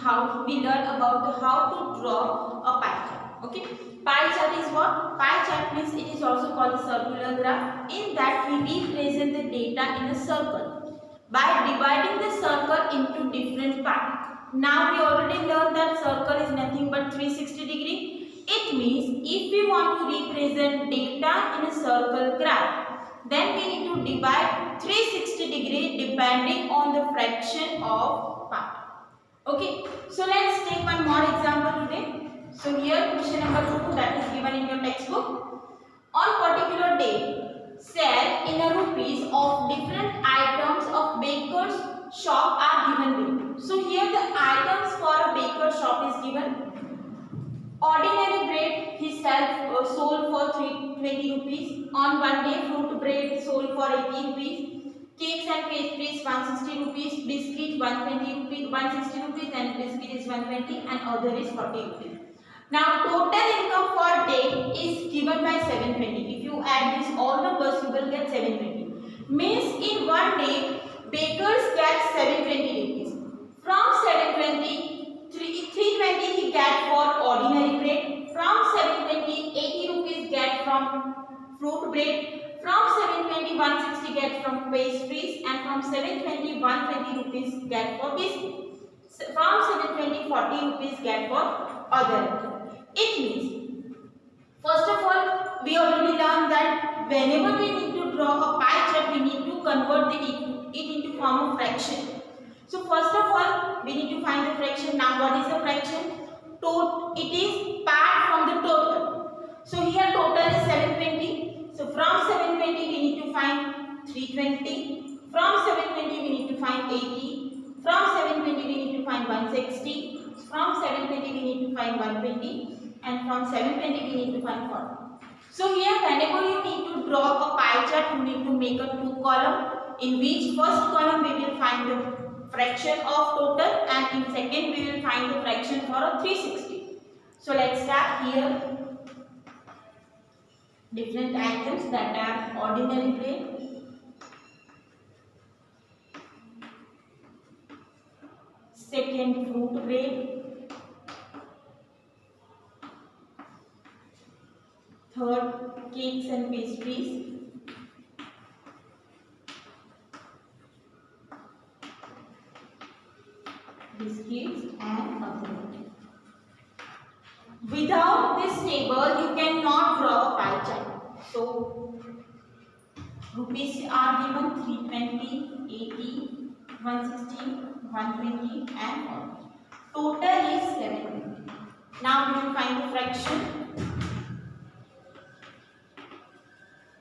how we learn about how to draw a pie chart. Okay, pie chart is what? Pie chart means it is also called a circular graph. In that we represent the data in a circle by dividing the circle into different parts. Now we already learned that circle is nothing but 360 degree. It means if we want to represent data in a circle graph, then we need to divide 360 degree depending on the fraction of pi. Okay, so let's take one more example today. So here question number 2 that is given in your textbook. On particular day, sell in a rupees of different items of baker's shop are given below. So here the items for a baker's shop is given. Ordinary bread he sold for 320 rupees. On one day, fruit bread sold for 80 rupees. Cakes and pastries 160 rupees. Biscuit 120 rupees, 160 rupees, and biscuit is 120, and other is 40 rupees. Now total income for day is given by 720. If you add these all numbers, you will get 720. Means in one day, bakers get 720 rupees. From 720. 320 he get for ordinary bread. From 720, 80 rupees get from fruit bread. From 720, 160 get from pastries, and from 720, 120 rupees get for biscuit. From 720, 40 rupees get for other items. It means, first of all, we already learned that whenever we need to draw a pie chart, we need to convert it into form of fraction. So first of all, we need to find the fraction. Now what is the fraction? It is part from the total. So here total is 720. So from 720 we need to find 320. From 720 we need to find 80. From 720 we need to find 160. From 720 we need to find 120. And from 720 we need to find 40. So here whenever you need to draw a pie chart, you need to make a 2 column. In which first column we will find the fraction of total, and in second we will find the fraction for a 360. So let's start here. Different items that are ordinary bread, second fruit bread, third cakes and pastries, biscuits and other. Without this table, you cannot draw a pie chart. So, rupees are given 320, 80, 160, 120 and 40. Total is 720. Now we will find the fraction.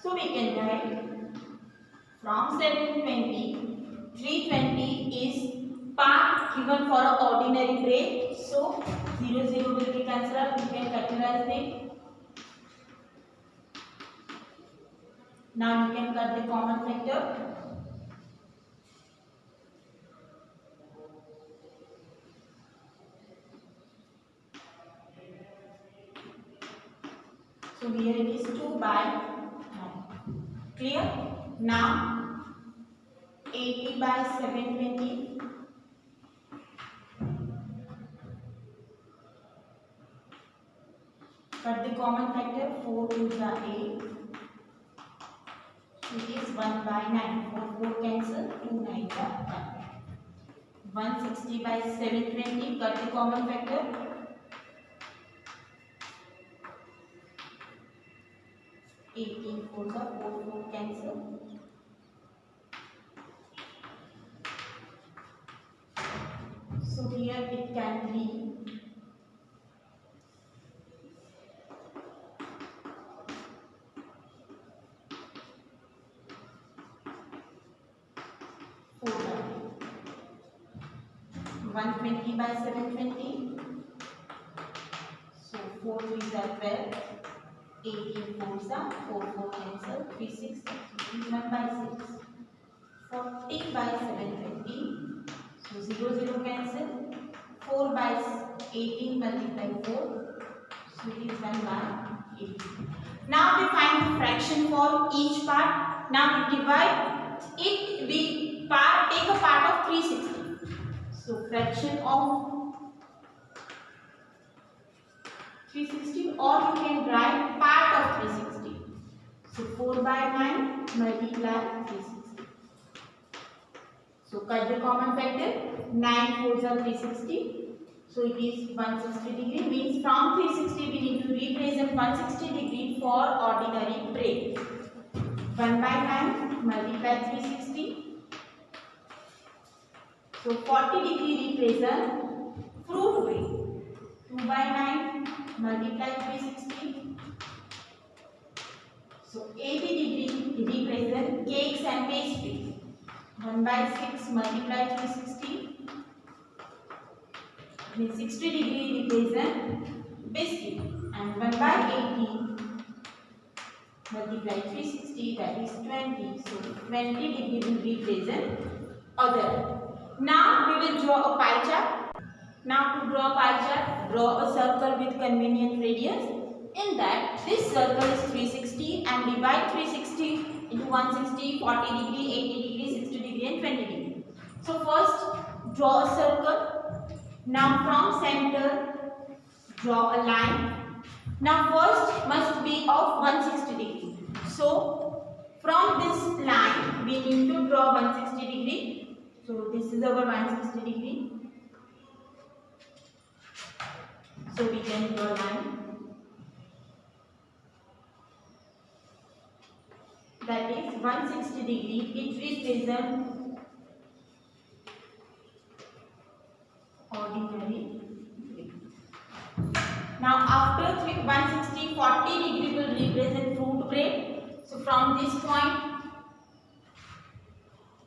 So we can write from 720, 320 is part given for an ordinary bread. So 0, 0 will be cancelled. We can factorize it. Now you can cut the common factor. So here it is 2 by 9. Clear? Now 80 by 720. Cut the common factor. 4 2s are 8. It is 1 by 9. 4 cancel. 2 9s are 1. 160 by 720. Cut the common factor. 18 4s are 4. 4 cancel. So here it can be 120 by 720. So 4 3s are 12. 18 4s are 4 4 cancel. 3 6 3 1 by 6. 40 by 720. So 0 0 cancel. 4 by 18 multiply 4. So it is 1 by 18. Now we find the fraction for each part. Now we divide it. We take a part of 360. So fraction of 360, or you can write part of 360. So 4 by 9 multiply 360. So cut the common factor. 9 4s are 360. So it is 160 degree. Means from 360 we need to represent 160 degree for ordinary break. 1 by 9 multiply 360. So 40 degree represent fruit break. 2 by 9 multiply 360. So 80 degree represent cakes and pastries. 1 by 6 multiply 360. Means 60 degree represent biscuit, and 1 by 80 multiply 360, that is 20. So 20 degree will represent other. Now we will draw a pie chart. Now to draw a pie chart, draw a circle with convenient radius. In that, this circle is 360 and divide 360 into 160, 40 degree, 80 degree, 60 degree and 20 degree. So first draw a circle. Now from center draw a line. Now first must be of 160 degree. So from this line we need to draw 160 degree. So this is our 160 degree. So we can draw line. That is 160 degree. It represents ordinary break. Now after 160, 40 degree will represent fruit break. So from this point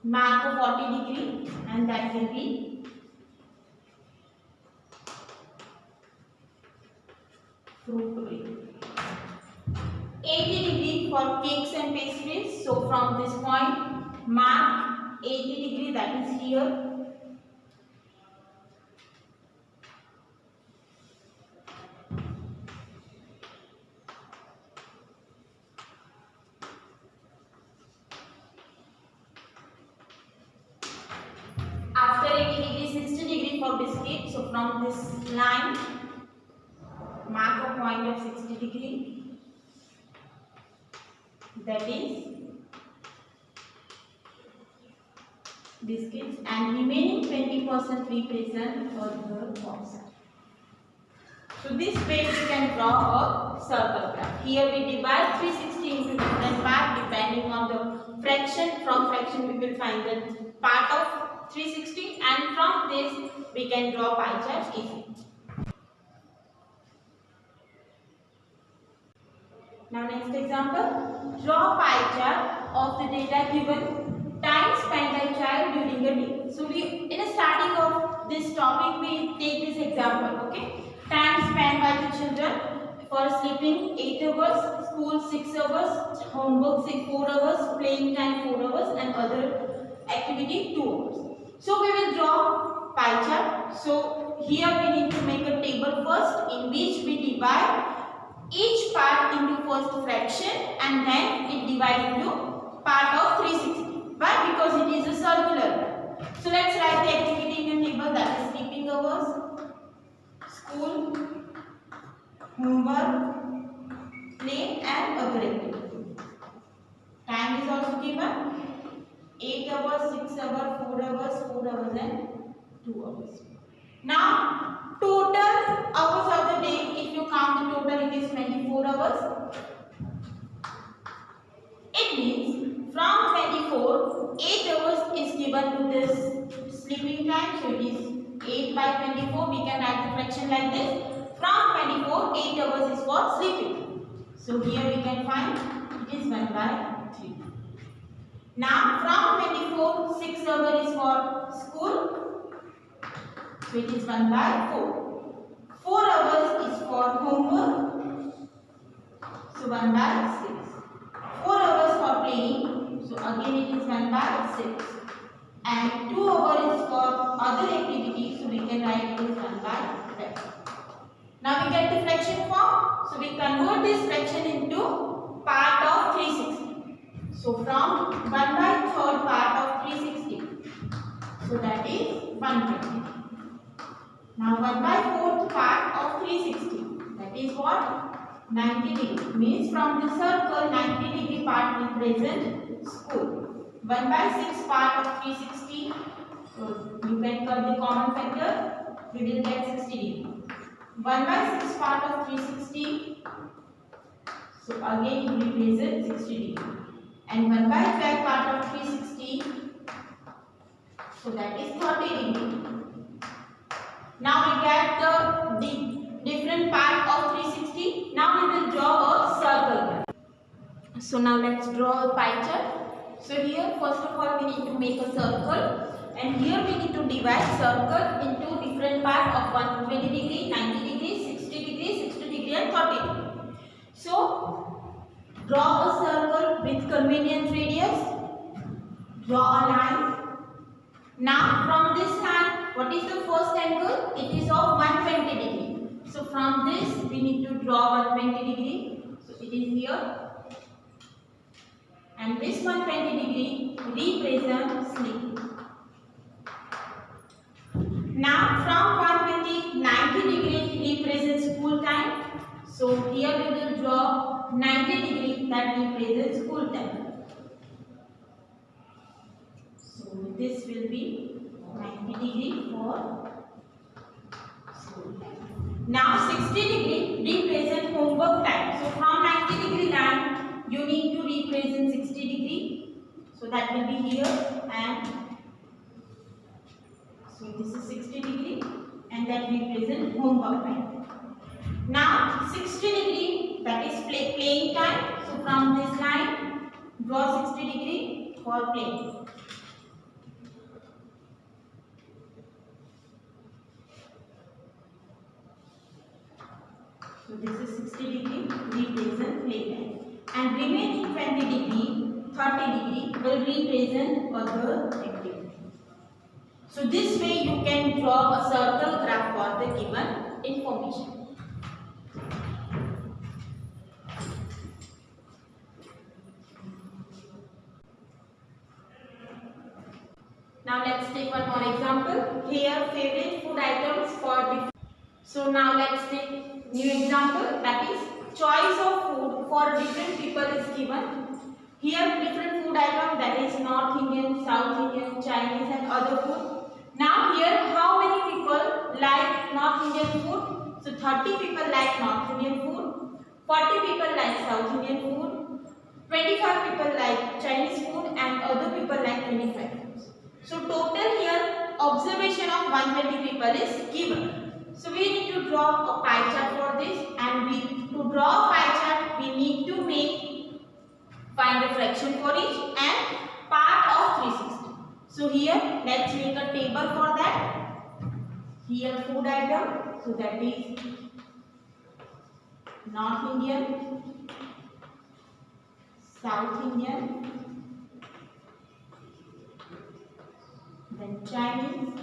mark a 40 degree and that will be fruit break. 80 degree for cakes and pastries. So from this point mark 80 degree, that is here. After 80 degree, 60 degree for biscuit. So from this line mark a point of 60 degree. That is biscuits, and remaining 20% represent other box. So this way we can draw a circle graph. Here we divide 360 into different parts depending on the fraction. From fraction we will find the part of 360, and from this we can draw pie chart easily. Now next example, draw pie chart of the data given, time spent by child during a day. So we, in the starting of this topic, we take this example, okay? Time spent by the children for sleeping 8 hours, school 6 hours, homework 4 hours, playing time 4 hours and other activity 2 hours. So we will draw pie chart. So here we need to make a table first in which we divide each part into first fraction and then it divide into part of 360. Why? Because it is a circular. So let's write the activity in a table, that is sleeping hours, school, homework, play and other activity. Time is also given 8 hours, 6 hours, 4 hours, 4 hours and 2 hours. Now total hours of the day, if you count the total, it is 24 hours. It means from 24, 8 hours is given to this sleeping time. So it is 8 by 24. We can write the fraction like this. From 24, 8 hours is for sleeping. So here we can find it is 1 by 3. Now from 24, 6 hours is for school. So it is 1 by 4. 4 hours is for homework. So 1 by 6. 4 hours for playing. So again it is 1 by 6. And 2 hours is for other activities. So we can write it is 1 by 5. Now we get the fraction form. So we convert this fraction into part of 360. So from 1 by 3rd part of 360. So that is 120. Now 1 by 4th part of 360, that that is what? 90 degree. Means from the circle 90 degree part we present school. 1/6 part of 360. So you can cut the common factor. We will get 60 degree. 1/6 part of 360. So again we represent 60 degree. And 1/12 part of 360. So that is 30 degree. Now we get the different part of 360. Now we will draw a circle. So now let's draw a pie chart. So here first of all we need to make a circle, and here we need to divide circle into different part of 120 degree, 90 degree, 60 degree, 60 degree and 30 degree. So draw a circle with convenient radius. Draw a line. Now from this line, what is the first angle? It is of 120 degree. So from this we need to draw 120 degree. So it is here. And this 120 degree represents sleep. Now from 120, 90 degree represents school time. So here we will draw 90 degree that represents school time. So this will be 90 degree for school time. Now 60 degree represents homework time. So from 90 degree line you need to represent 60 degree. So that will be here, and so this is 60 degree and that represents homework time. Now 60 degree that is playing time. So from this line draw 60 degree for playing. So this is 60 degree represent play time, and remaining 20 degree, 30 degree will represent other activity. So this way you can draw a circle graph for the given information. Now let's take one more example. Here favorite food items for different. So now let's take new example, that is choice of food for different people is given. Here different food items, that is North Indian, South Indian, Chinese and other food. Now here how many people like North Indian food? So 30 people like North Indian food, 40 people like South Indian food, 25 people like Chinese food and other people like 25 foods. So total here observation of 120 people is given. So we need to draw a pie chart for this, and to draw a pie chart we need to find a fraction for each and part of 360. So here let's make a table for that. Here food item, so that is North Indian, South Indian, then Chinese.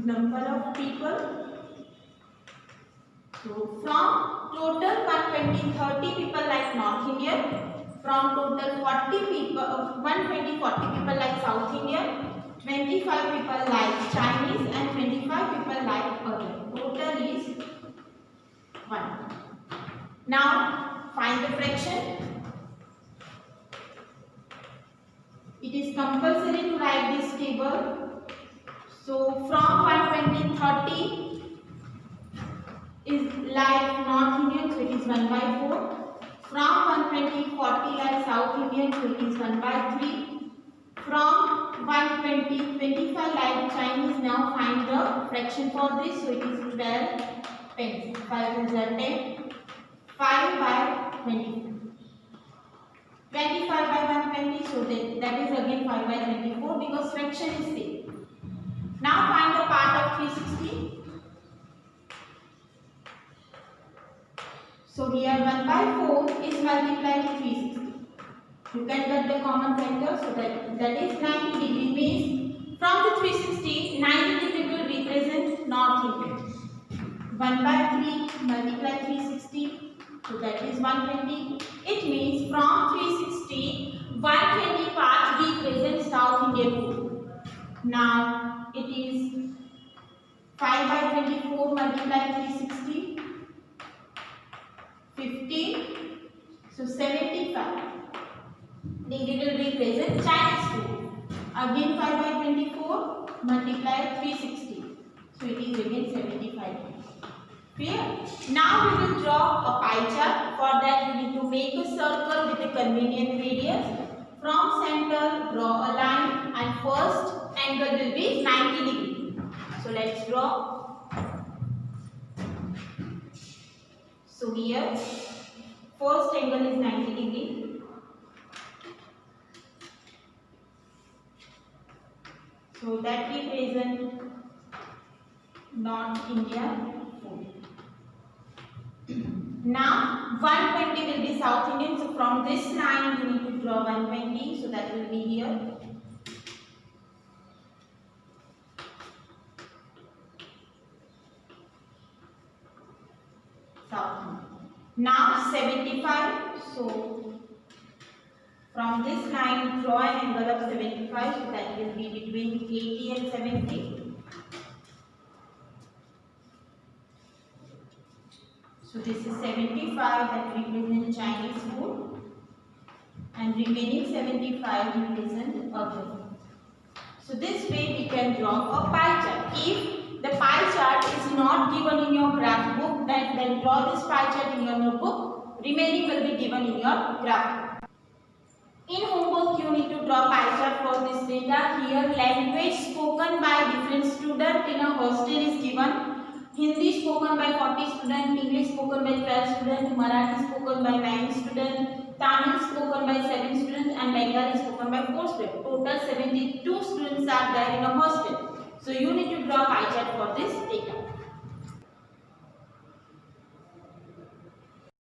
Number of people. So from total 120, 30 people like North Indian. From total 40 people, 120, 40 people like South Indian. 25 people like Chinese and 25 people like other. Total is 1. Now find the fraction. It is compulsory to write this table. So from 120, 30 is like North Indian, so it is 1/4. From 120, 40 like South Indian, so it is 1/3. From 120, 25 like Chinese. Now find the fraction for this, so it is 12 pence. 5 is 10. 5/20. 25/120, so that is again 5/24 because fraction is same. Now find the part of 360. So here 1/4 is multiplied with 360. You can get the common factor, so that is 90 degree. Means from the 360, 90 degree will represent North Indian. 1/3 multiply 360, so that is 120. It means from 360, 120 part represents South Indian food. Now it is 5 by 24 multiply 360, 15, so 75 degree will be present. Chinese food, again 5 by 24 multiply 360, so it is again 75 degrees. Clear? Now we will draw a pie chart. For that we need to make a circle with a convenient radius. From center draw a line and first angle will be 90 degree. So let's draw. So here first angle is 90 degree. So that represents North India food. Now 120 will be South Indian. So from this line you need to draw 120. So that will be here. South Indian. Now 75. So from this line draw an angle of 75. So that will be between 80 and 70. So this is 75 that represents Chinese food and remaining 75 represent other. So this way we can draw a pie chart. If the pie chart is not given in your graph book, then draw this pie chart in your notebook. Remaining will be given in your graph book. In homework you need to draw pie chart for this data. Here language spoken by different students in a hostel is given. Hindi spoken by 40 students, English spoken by 12 students, Marathi spoken by 9 students, Tamil spoken by 7 students and Bengali spoken by 4 students. Total 72 students are there in a hostel. So you need to draw pie chart for this data.